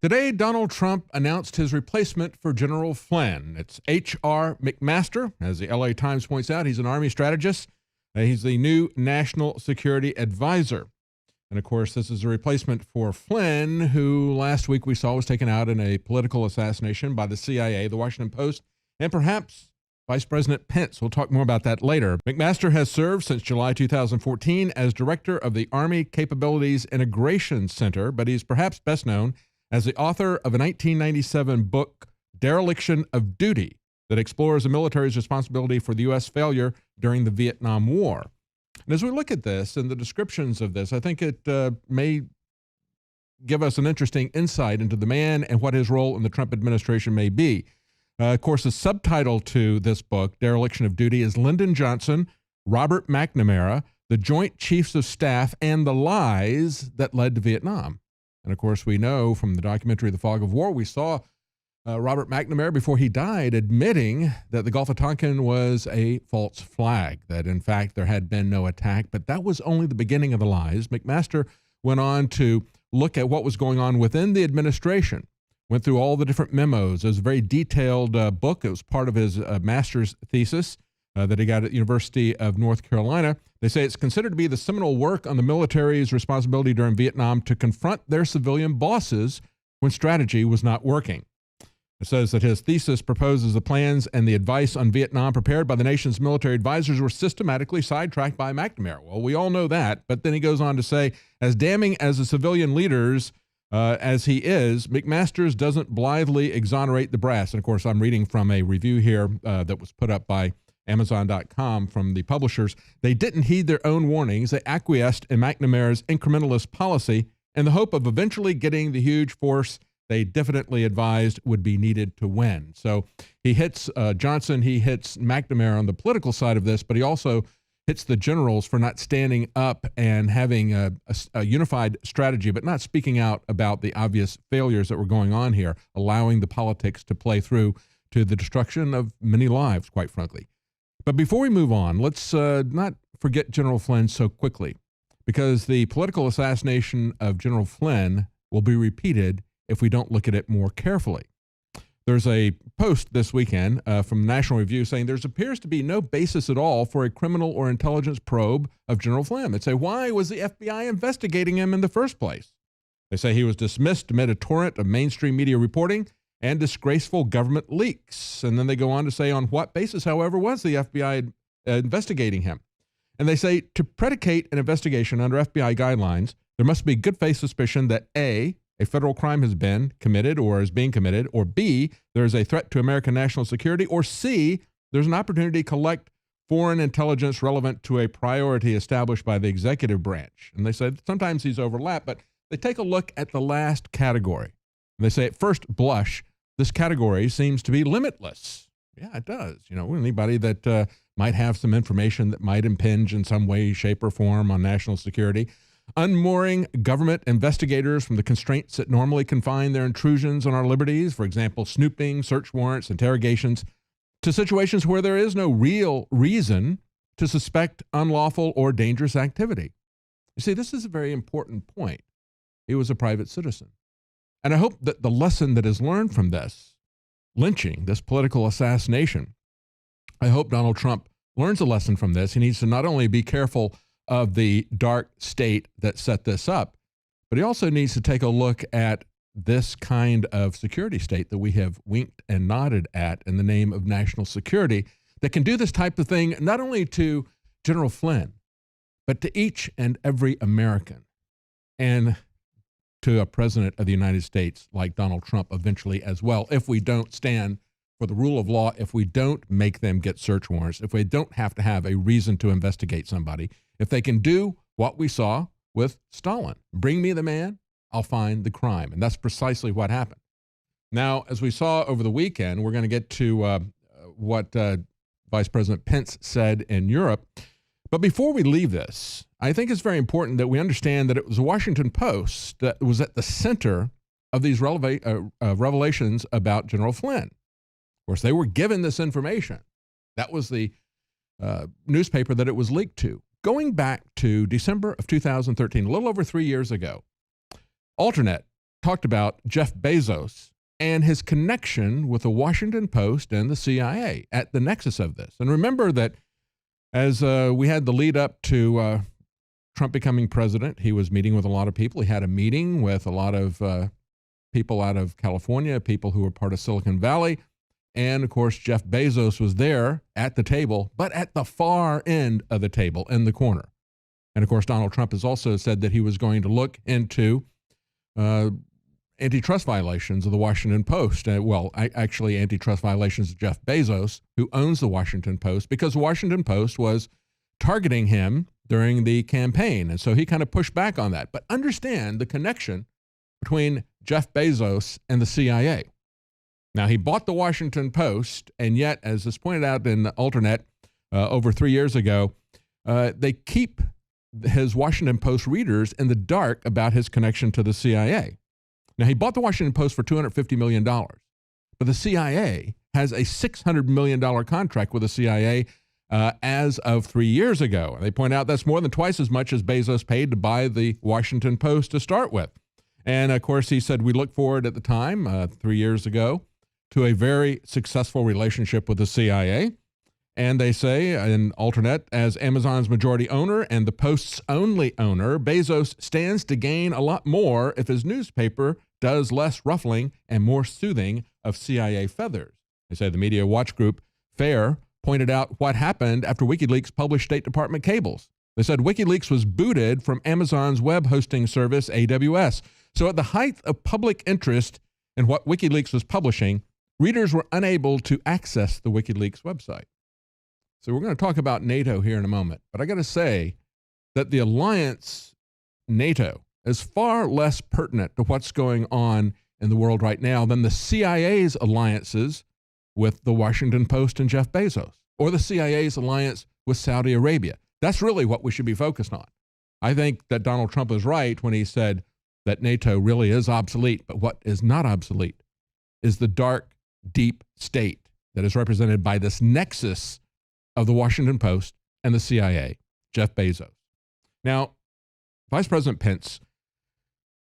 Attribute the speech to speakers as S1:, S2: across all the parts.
S1: Today, Donald Trump announced his replacement for General Flynn. It's H.R. McMaster. As the LA Times points out, he's an Army strategist. He's the new National Security Advisor. And of course, this is a replacement for Flynn, who last week we saw was taken out in a political assassination by the CIA, the Washington Post, and perhaps Vice President Pence. We'll talk more about that later. McMaster has served since July 2014 as director of the Army Capabilities Integration Center, but he's perhaps best known as the author of a 1997 book, Dereliction of Duty, that explores the military's responsibility for the U.S. failure during the Vietnam War. And as we look at this and the descriptions of this, I think it may give us an interesting insight into the man and what his role in the Trump administration may be. Of course, the subtitle to this book, Dereliction of Duty, is Lyndon Johnson, Robert McNamara, the Joint Chiefs of Staff, and the Lies That Led to Vietnam. And of course, we know from the documentary The Fog of War, we saw Robert McNamara, before he died, admitting that the Gulf of Tonkin was a false flag, that in fact there had been no attack, but that was only the beginning of the lies. McMaster went on to look at what was going on within the administration, went through all the different memos. It was a very detailed book. It was part of his master's thesis that he got at the University of North Carolina. They say it's considered to be the seminal work on the military's responsibility during Vietnam to confront their civilian bosses when strategy was not working. It says that his thesis proposes the plans and the advice on Vietnam prepared by the nation's military advisors were systematically sidetracked by McNamara. Well, we all know that, but then he goes on to say, as damning as the civilian leaders as he is, McMaster doesn't blithely exonerate the brass. And of course, I'm reading from a review here that was put up by Amazon.com from the publishers. They didn't heed their own warnings. They acquiesced in McNamara's incrementalist policy in the hope of eventually getting the huge force they diffidently advised would be needed to win. So he hits Johnson, he hits McNamara on the political side of this, but he also hits the generals for not standing up and having a unified strategy, but not speaking out about the obvious failures that were going on here, allowing the politics to play through to the destruction of many lives, quite frankly. But before we move on, let's not forget General Flynn so quickly, because the political assassination of General Flynn will be repeated if we don't look at it more carefully. There's a post this weekend from National Review saying there appears to be no basis at all for a criminal or intelligence probe of General Flynn. They say, why was the FBI investigating him in the first place? They say he was dismissed amid a torrent of mainstream media reporting and disgraceful government leaks. And then they go on to say on what basis, however, was the FBI investigating him? And they say to predicate an investigation under FBI guidelines, there must be good faith suspicion that A, a federal crime has been committed or is being committed, or B, there is a threat to American national security, or C, there's an opportunity to collect foreign intelligence relevant to a priority established by the executive branch. And they say sometimes these overlap, but they take a look at the last category. And they say at first blush, this category seems to be limitless. Yeah, it does. You know, anybody that might have some information that might impinge in some way, shape, or form on national security. Unmooring government investigators from the constraints that normally confine their intrusions on our liberties, for example, snooping, search warrants, interrogations, to situations where there is no real reason to suspect unlawful or dangerous activity. You see, this is a very important point. He was a private citizen. And I hope that the lesson that is learned from this lynching, this political assassination, I hope Donald Trump learns a lesson from this. He needs to not only be careful of the dark state that set this up, but he also needs to take a look at this kind of security state that we have winked and nodded at in the name of national security that can do this type of thing, not only to General Flynn, but to each and every American, and to a president of the United States like Donald Trump eventually as well, if we don't stand for the rule of law, if we don't make them get search warrants, if we don't have to have a reason to investigate somebody, if they can do what we saw with Stalin, bring me the man, I'll find the crime. And that's precisely what happened. Now, as we saw over the weekend, we're going to get to what Vice President Pence said in Europe. But before we leave this, I think it's very important that we understand that it was the Washington Post that was at the center of these revelations about General Flynn. Of course, they were given this information. That was the newspaper that it was leaked to. Going back to December of 2013, a little over 3 years ago, Alternet talked about Jeff Bezos and his connection with the Washington Post and the CIA at the nexus of this. And remember that as we had the lead up to Trump becoming president, he was meeting with a lot of people. He had a meeting with a lot of people out of California, people who were part of Silicon Valley. And of course, Jeff Bezos was there at the table, but at the far end of the table in the corner. And of course, Donald Trump has also said that he was going to look into antitrust violations of the Washington Post. Actually, antitrust violations of Jeff Bezos, who owns the Washington Post, because the Washington Post was targeting him during the campaign. And so he kind of pushed back on that. But understand the connection between Jeff Bezos and the CIA. Now, he bought the Washington Post, and yet, as is pointed out in Alternet over 3 years ago, they keep his Washington Post readers in the dark about his connection to the CIA. Now, he bought the Washington Post for $250 million, but the CIA has a $600 million contract with the CIA as of 3 years ago. And they point out that's more than twice as much as Bezos paid to buy the Washington Post to start with. And of course, he said we look forward at the time, 3 years ago, to a very successful relationship with the CIA. And they say in Alternet, as Amazon's majority owner and the Post's only owner, Bezos stands to gain a lot more if his newspaper does less ruffling and more soothing of CIA feathers. They say the media watch group FAIR pointed out what happened after WikiLeaks published State Department cables. They said WikiLeaks was booted from Amazon's web hosting service, AWS. So at the height of public interest in what WikiLeaks was publishing, readers were unable to access the WikiLeaks website. So we're going to talk about NATO here in a moment. But I got to say that the alliance NATO is far less pertinent to what's going on in the world right now than the CIA's alliances with the Washington Post and Jeff Bezos, or the CIA's alliance with Saudi Arabia. That's really what we should be focused on. I think that Donald Trump was right when he said that NATO really is obsolete, but what is not obsolete is the dark, deep state that is represented by this nexus of the Washington Post and the CIA, Jeff Bezos. Now, Vice President Pence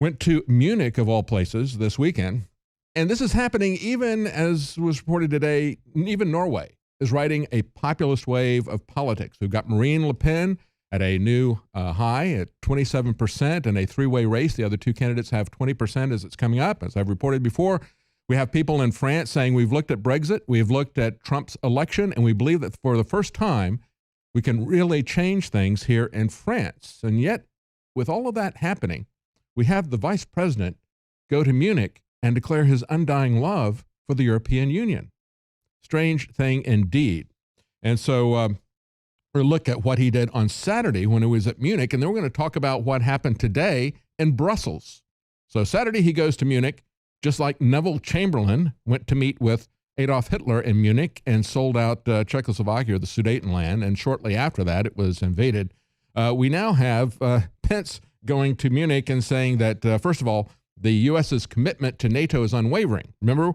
S1: went to Munich, of all places, this weekend, and this is happening even, as was reported today, even Norway is riding a populist wave of politics. We've got Marine Le Pen at a new high at 27% in a three-way race. The other two candidates have 20% as it's coming up. As I've reported before, we have people in France saying we've looked at Brexit, we've looked at Trump's election, and we believe that for the first time, we can really change things here in France. And yet, with all of that happening, we have the vice president go to Munich and declare his undying love for the European Union. Strange thing indeed. And so we'll look at what he did on Saturday when he was at Munich, and then we're going to talk about what happened today in Brussels. So Saturday he goes to Munich, just like Neville Chamberlain went to meet with Adolf Hitler in Munich and sold out Czechoslovakia, the Sudetenland, and shortly after that it was invaded. We now have Pence going to Munich and saying that, first of all, the U.S.'s commitment to NATO is unwavering. Remember,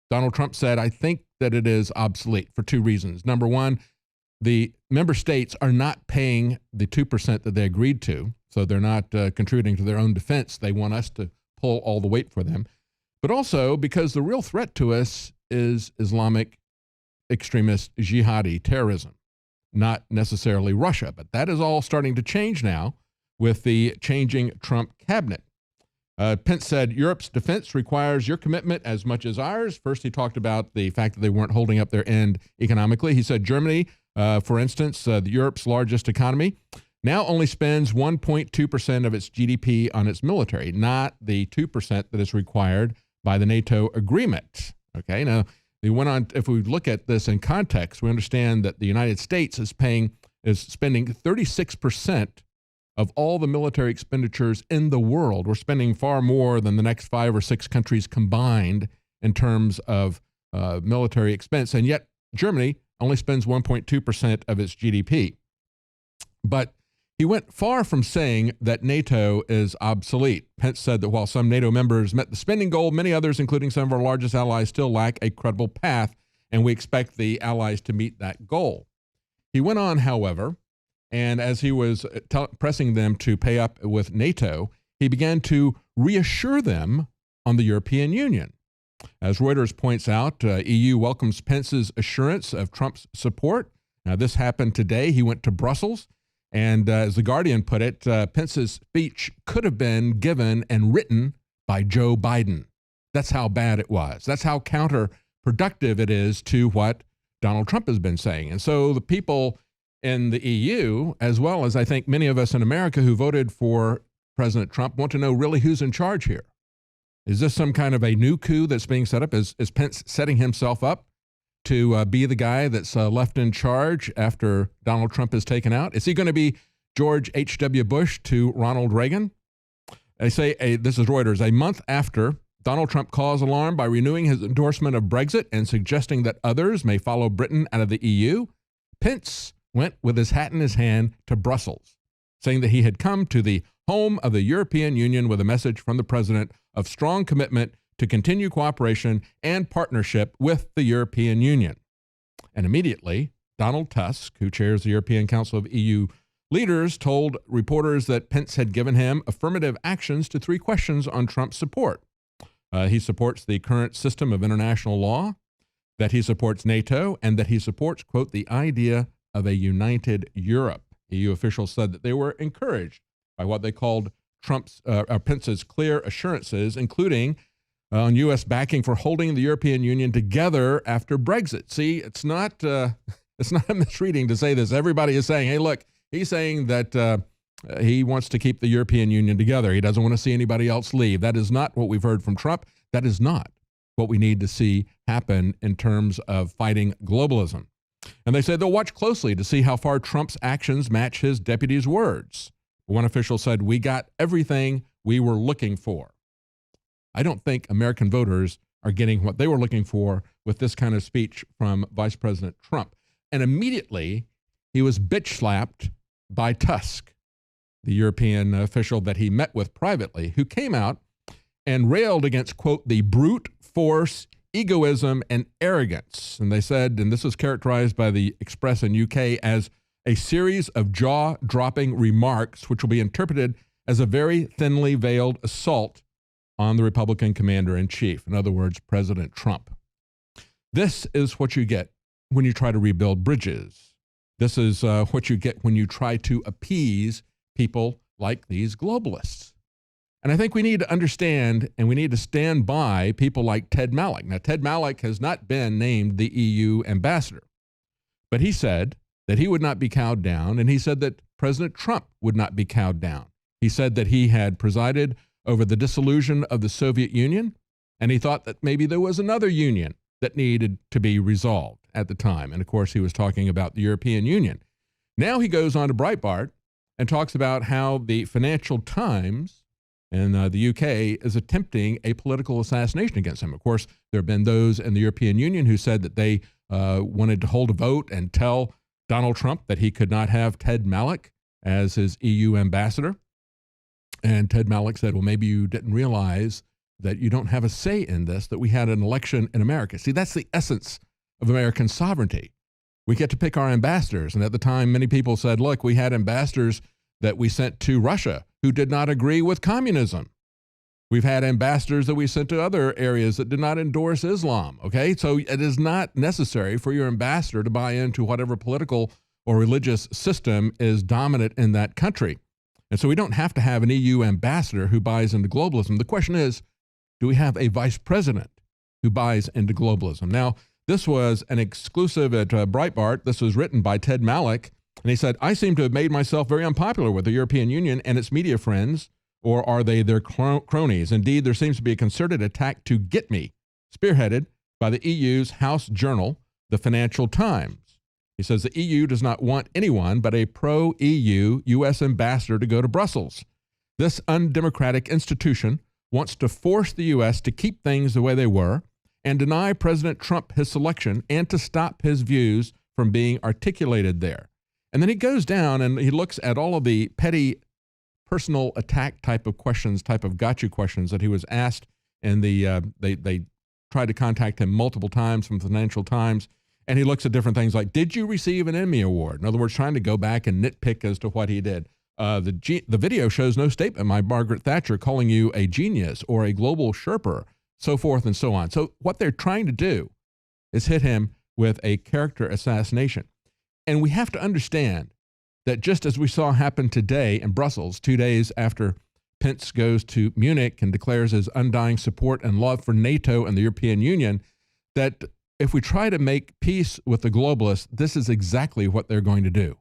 S1: Donald Trump said, I think that it is obsolete for two reasons. Number one, the member states are not paying the 2% that they agreed to, so they're not contributing to their own defense. They want us to pull all the weight for them. But also because the real threat to us is Islamic extremist jihadi terrorism, not necessarily Russia. But that is all starting to change now with the changing Trump cabinet. Pence said, Europe's defense requires your commitment as much as ours. First, he talked about the fact that they weren't holding up their end economically. He said Germany, for instance, Europe's largest economy, now only spends 1.2% of its GDP on its military, not the 2% that is required by the NATO agreement. Okay, now he went on, if we look at this in context, we understand that the United States is spending 36% of all the military expenditures in the world. We're spending far more than the next 5 or 6 countries combined in terms of military expense, and yet Germany only spends 1.2% of its GDP. But he went far from saying that NATO is obsolete. Pence said that while some NATO members met the spending goal, many others, including some of our largest allies, still lack a credible path, and we expect the allies to meet that goal. He went on, however, and as he was pressing them to pay up with NATO, he began to reassure them on the European Union. As Reuters points out, EU welcomes Pence's assurance of Trump's support. Now, this happened today. He went to Brussels, and as The Guardian put it, Pence's speech could have been given and written by Joe Biden. That's how bad it was. That's how counterproductive it is to what Donald Trump has been saying. And so the people in the EU, as well as I think many of us in America who voted for President Trump, want to know really who's in charge here. Is this some kind of a new coup that's being set up? Is Pence setting himself up to be the guy that's left in charge after Donald Trump is taken out? Is he going to be George H.W. Bush to Ronald Reagan? They say, this is Reuters, a month after Donald Trump caused alarm by renewing his endorsement of Brexit and suggesting that others may follow Britain out of the EU, Pence went with his hat in his hand to Brussels, saying that he had come to the home of the European Union with a message from the president of strong commitment to continue cooperation and partnership with the European Union. And immediately, Donald Tusk, who chairs the European Council of EU leaders, told reporters that Pence had given him affirmative actions to 3 questions on Trump's support. He supports the current system of international law, that he supports NATO, and that he supports, quote, the idea of a united Europe. EU officials said that they were encouraged by what they called Pence's clear assurances, including on U.S. backing for holding the European Union together after Brexit. See, it's not a misreading to say this. Everybody is saying, hey, look, he's saying that he wants to keep the European Union together. He doesn't want to see anybody else leave. That is not what we've heard from Trump. That is not what we need to see happen in terms of fighting globalism. And they say they'll watch closely to see how far Trump's actions match his deputy's words. One official said, we got everything we were looking for. I don't think American voters are getting what they were looking for with this kind of speech from Vice President Trump. And immediately, he was bitch slapped by Tusk, the European official that he met with privately, who came out and railed against, quote, the brute force, egoism, and arrogance. And they said, and this was characterized by the Express in UK as a series of jaw-dropping remarks which will be interpreted as a very thinly veiled assault on the Republican commander-in-chief, in other words, President Trump. This is what you get when you try to rebuild bridges. This is what you get when you try to appease people like these globalists. And I think we need to understand and we need to stand by people like Ted Malloch. Now, Ted Malloch has not been named the EU ambassador, but he said that he would not be cowed down, and he said that President Trump would not be cowed down. He said that he had presided over the dissolution of the Soviet Union, and he thought that maybe there was another union that needed to be resolved at the time. And of course, he was talking about the European Union. Now he goes on to Breitbart and talks about how the Financial Times in the UK is attempting a political assassination against him. Of course, there have been those in the European Union who said that they wanted to hold a vote and tell Donald Trump that he could not have Ted Malloch as his EU ambassador. And Ted Malloch said, well, maybe you didn't realize that you don't have a say in this, that we had an election in America. See, that's the essence of American sovereignty. We get to pick our ambassadors. And at the time, many people said, look, we had ambassadors that we sent to Russia who did not agree with communism. We've had ambassadors that we sent to other areas that did not endorse Islam, okay? So it is not necessary for your ambassador to buy into whatever political or religious system is dominant in that country. And so we don't have to have an EU ambassador who buys into globalism. The question is, do we have a vice president who buys into globalism? Now, this was an exclusive at Breitbart. This was written by Ted Malloch. And he said, I seem to have made myself very unpopular with the European Union and its media friends, or are they their cronies? Indeed, there seems to be a concerted attack to get me, spearheaded by the EU's house journal, the Financial Times. He says the EU does not want anyone but a pro-EU U.S. ambassador to go to Brussels. This undemocratic institution wants to force the U.S. to keep things the way they were and deny President Trump his selection and to stop his views from being articulated there. And then he goes down and he looks at all of the petty personal attack type of questions, type of gotcha questions that he was asked. And they tried to contact him multiple times from the Financial Times. And he looks at different things like, did you receive an Emmy Award? In other words, trying to go back and nitpick as to what he did. The video shows no statement by Margaret Thatcher calling you a genius or a global Sherpa, so forth and so on. So what they're trying to do is hit him with a character assassination. And we have to understand that just as we saw happen today in Brussels, 2 days after Pence goes to Munich and declares his undying support and love for NATO and the European Union, that if we try to make peace with the globalists, this is exactly what they're going to do.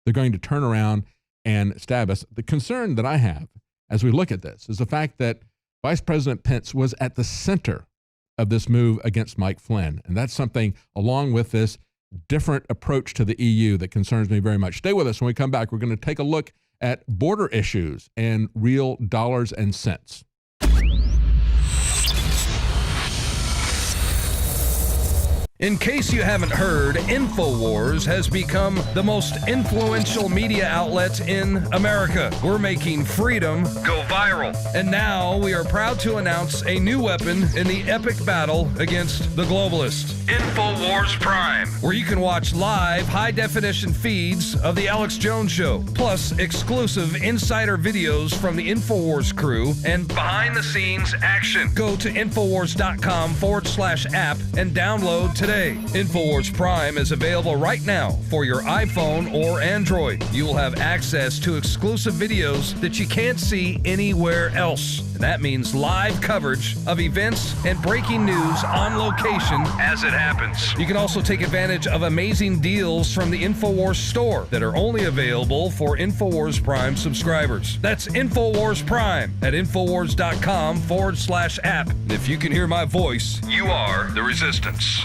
S1: They're going to turn around and stab us. The concern that I have as we look at this is the fact that Vice President Pence was at the center of this move against Mike Flynn. And that's something, along with this different approach to the EU, that concerns me very much. Stay with us. When we come back, we're going to take a look at border issues and real dollars and cents.
S2: In case you haven't heard, InfoWars has become the most influential media outlet in America. We're making freedom go viral. And now we are proud to announce a new weapon in the epic battle against the globalists. InfoWars Prime, where you can watch live high-definition feeds of The Alex Jones Show, plus exclusive insider videos from the InfoWars crew and behind-the-scenes action. Go to Infowars.com/app and download today. InfoWars Prime is available right now for your iPhone or Android. You will have access to exclusive videos that you can't see anywhere else. And that means live coverage of events and breaking news on location as it happens. You can also take advantage of amazing deals from the InfoWars store that are only available for InfoWars Prime subscribers. That's InfoWars Prime at Infowars.com/app. And if you can hear my voice, you are the resistance.